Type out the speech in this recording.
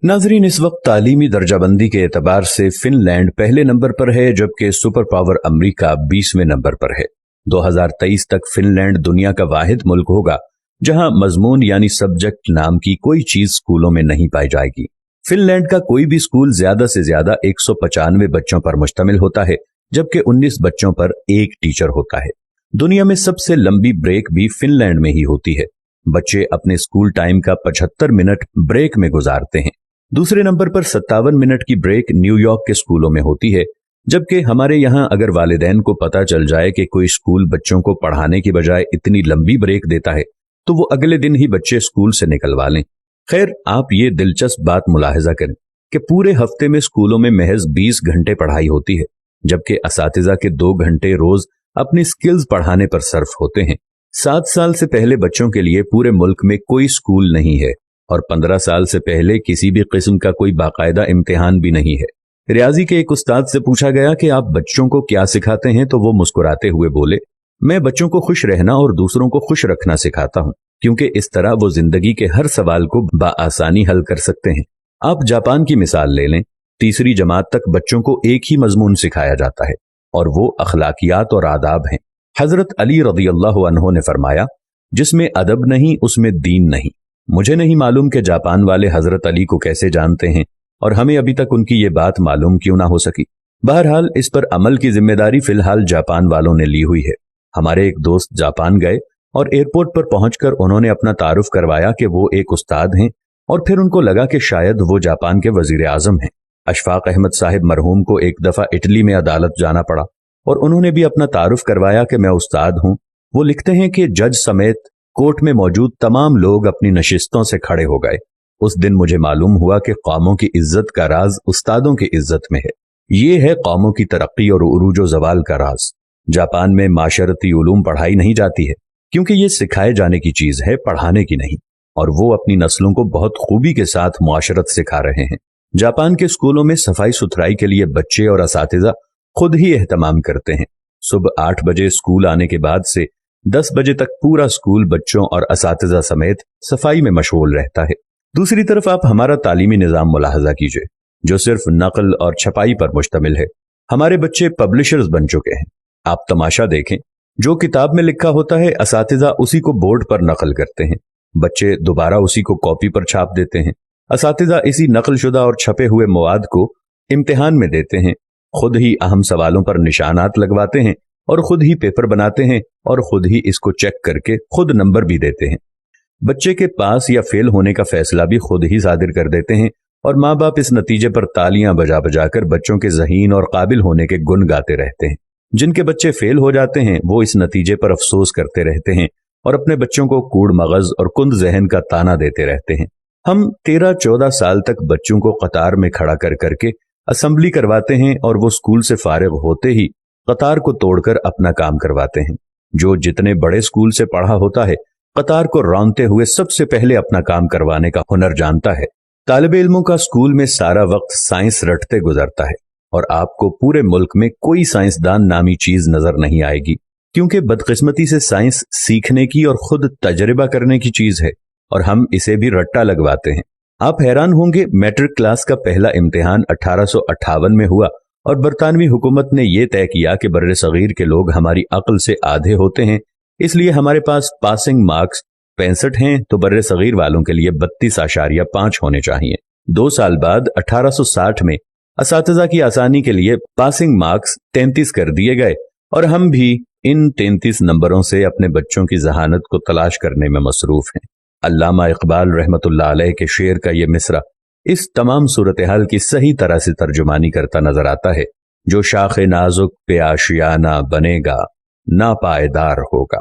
नाजरीन, इस वक्त तालीमी दर्जाबंदी के एतबार से फिनलैंड पहले नंबर पर है, जबकि सुपर पावर अमरीका 20वें नंबर पर है। 2023 तक फिनलैंड दुनिया का वाहिद मुल्क होगा जहां मजमून यानी सब्जेक्ट नाम की कोई चीज स्कूलों में नहीं पाई जाएगी। फिनलैंड का कोई भी स्कूल ज्यादा से ज्यादा 195 बच्चों पर मुश्तमिल होता है, जबकि 19 बच्चों पर एक टीचर होता है। दुनिया में सबसे लंबी ब्रेक भी फिनलैंड में ही होती है। बच्चे अपने स्कूल टाइम का 75 मिनट ब्रेक में गुजारते हैं। दूसरे नंबर पर 57 मिनट की ब्रेक न्यूयॉर्क के स्कूलों में होती है, जबकि हमारे यहाँ अगर वालिदैन को पता चल जाए कि कोई स्कूल बच्चों को पढ़ाने की बजाय इतनी लंबी ब्रेक देता है तो वो अगले दिन ही बच्चे स्कूल से निकलवा लें। खैर, आप ये दिलचस्प बात मुलाहिजा करें कि पूरे हफ्ते में स्कूलों में महज 20 घंटे पढ़ाई होती है, जबकि असातिज़ा के 2 घंटे रोज अपनी स्किल्स पढ़ाने पर सर्फ होते हैं। 7 साल से पहले बच्चों के लिए पूरे मुल्क में कोई स्कूल नहीं है और 15 साल से पहले किसी भी किस्म का कोई बाकायदा इम्तिहान भी नहीं है। रियाजी के एक उस्ताद से पूछा गया कि आप बच्चों को क्या सिखाते हैं, तो वो मुस्कुराते हुए बोले, मैं बच्चों को खुश रहना और दूसरों को खुश रखना सिखाता हूँ, क्योंकि इस तरह वो जिंदगी के हर सवाल को बाआसानी हल कर सकते हैं। आप जापान की मिसाल ले लें। 3री जमात तक बच्चों को एक ही मजमून सिखाया जाता है और वो अखलाकियात और आदाब हैं। हजरत अली रज़ियल्लाहु अन्हु ने फरमाया, जिसमें अदब नहीं उसमें दीन नहीं। मुझे नहीं मालूम कि जापान वाले हजरत अली को कैसे जानते हैं और हमें अभी तक उनकी ये बात मालूम क्यों ना हो सकी। बहरहाल, इस पर अमल की जिम्मेदारी फिलहाल जापान वालों ने ली हुई है। हमारे एक दोस्त जापान गए और एयरपोर्ट पर पहुंचकर उन्होंने अपना तारुफ करवाया कि वो एक उस्ताद हैं, और फिर उनको लगा कि शायद वो जापान के वजीर आजम हैं। अशफाक अहमद साहिब मरहूम को एक दफा इटली में अदालत जाना पड़ा और उन्होंने भी अपना तारुफ करवाया कि मैं उस्ताद हूं। वो लिखते हैं कि जज समेत कोर्ट में मौजूद तमाम लोग अपनी नशिस्तों से खड़े हो गए। उस दिन मुझे मालूम हुआ कि कौमों की इज्जत का राज उस्तादों की इज्जत में है। ये है कौमों की तरक्की और उरूजो जवाल का राज। जापान में माशरती उलूम पढ़ाई नहीं जाती है, क्योंकि ये सिखाए जाने की चीज है, पढ़ाने की नहीं, और वो अपनी नस्लों को बहुत खूबी के साथ मुआशरत सिखा रहे हैं। जापान के स्कूलों में सफाई सुथराई के लिए बच्चे और असातिज़ा खुद ही एहतमाम करते हैं। सुबह 8 बजे स्कूल आने के बाद से 10 बजे तक पूरा स्कूल बच्चों और असातिज़ा समेत सफाई में मशगूल रहता है। दूसरी तरफ आप हमारा तालीमी निज़ाम मुलाहजा कीजिए, जो सिर्फ नकल और छपाई पर मुश्तमिल है। हमारे बच्चे पब्लिशर्स बन चुके हैं। आप तमाशा देखें, जो किताब में लिखा होता है असातिज़ा उसी को बोर्ड पर नकल करते हैं, बच्चे दोबारा उसी को कॉपी पर छाप देते हैं। असातिज़ा इसी नकलशुदा और छपे हुए मवाद को इम्तिहान में देते हैं, खुद ही अहम सवालों पर निशानात लगवाते हैं और खुद ही पेपर बनाते हैं और खुद ही इसको चेक करके खुद नंबर भी देते हैं। बच्चे के पास या फेल होने का फैसला भी खुद ही सादिर कर देते हैं और माँ बाप इस नतीजे पर तालियां बजा बजा कर बच्चों के ज़हीन और काबिल होने के गुण गाते रहते हैं। जिनके बच्चे फेल हो जाते हैं वो इस नतीजे पर अफसोस करते रहते हैं और अपने बच्चों को कूड़ मगज और कुंद जहन का ताना देते रहते हैं। हम 13-14 साल तक बच्चों को कतार में खड़ा कर करके असेंबली करवाते हैं और वो स्कूल से फारिग होते ही कतार को तोड़कर अपना काम करवाते हैं। जो जितने बड़े स्कूल से पढ़ा होता है, कतार को रौंदते हुए सबसे पहले अपना काम करवाने का हुनर जानता है। तालिब इल्मों का स्कूल में सारा वक्त साइंस रटते गुजरता है और आपको पूरे मुल्क में कोई साइंसदान नामी चीज नजर नहीं आएगी, क्योंकि बदकिस्मती से साइंस सीखने की और खुद तजर्बा करने की चीज है और हम इसे भी रट्टा लगवाते हैं। आप हैरान होंगे, मैट्रिक क्लास का पहला इम्तिहान 1858 में हुआ और बरतानवी हुकूमत ने यह तय किया कि बर्रे सगीर के लोग हमारी अक्ल से आधे होते हैं, इसलिए हमारे पास पासिंग मार्क्स 65 हैं तो बर्रे सगीर वालों के लिए 32.5 होने चाहिए। 2 साल बाद 1860 में असातिज़ा की आसानी के लिए पासिंग मार्क्स 33 कर दिए गए और हम भी इन 33 नंबरों से अपने बच्चों की जहानत को तलाश करने में मसरूफ हैं। अल्लामा इकबाल रहमतुल्लाह अलैह के शेर का ये मिसरा इस तमाम सूरत हाल की सही तरह से तर्जुमानी करता नजर आता है। जो शाखे नाजुक पे आशियाना बनेगा, ना पायदार होगा।